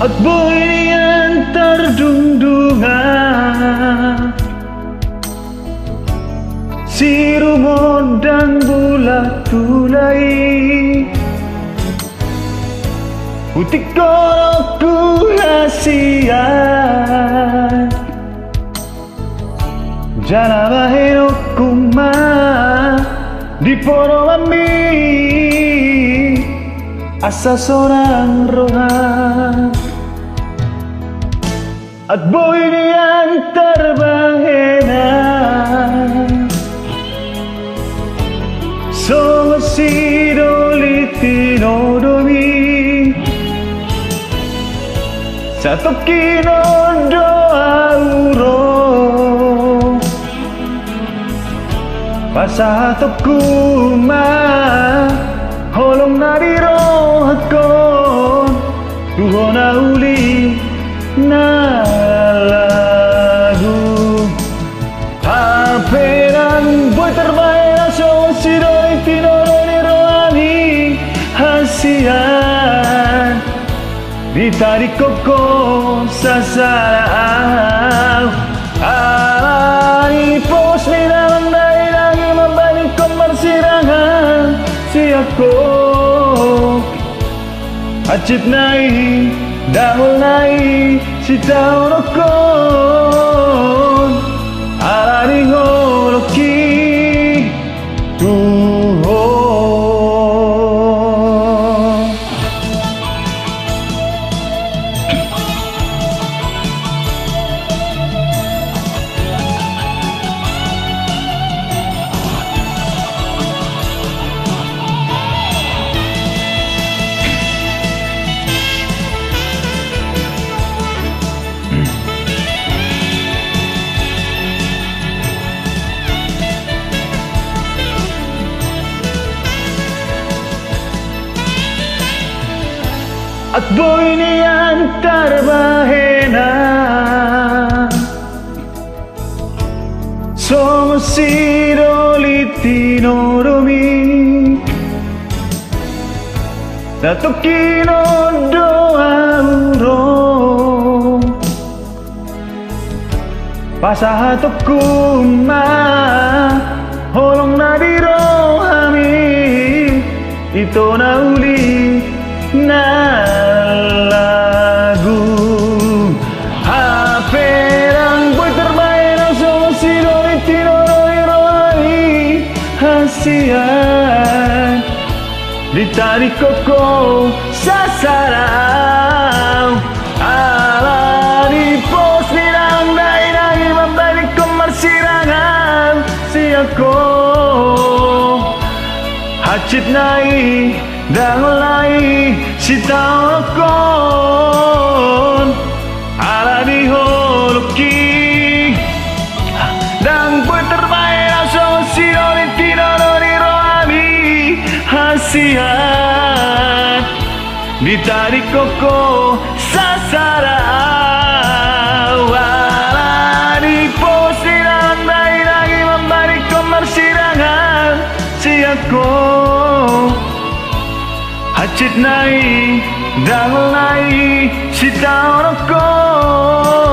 At buhay antar dungdungan, si rumondang bulat tulay, putik korokku hasian, jana bahenok kuma di poromami, asa seorang rohan. At boy di antar bahena, so sidolitino domi, satu kinondo auro, pasato kuma, holong nadiro hakon, tuhon na uli na lagu. Haperan boy terbaik so sidoi tinoro ni roani hasian, ditarik koko sasaraan. Alani pos ni dalam dari lagi membalik kemersirangan si aku. Acip nai, dahul nai, si tau rokon. Alani ngoloki tuho. At boy ni antar bahena, somos sidolitino domi, dato kinondo auro, pasahato kuma, holong nadiro hami, ito na uli na lagu. Haperang boy terbaik na so sidolitino rohani hasian, ditarik koko sasarang. Alani pos nilang dai membalik kemersirangan si aku. Hacip nai, dahul nai, si tau rokon. Alani holoki, dan boy terbaik langsung sidolitino ni rohani hasian, ditarik koko sasaraan. Alani pos nilang dai lagi membalik kemersirangan si aku. Hacip nai, dahul nai, si tau rokon.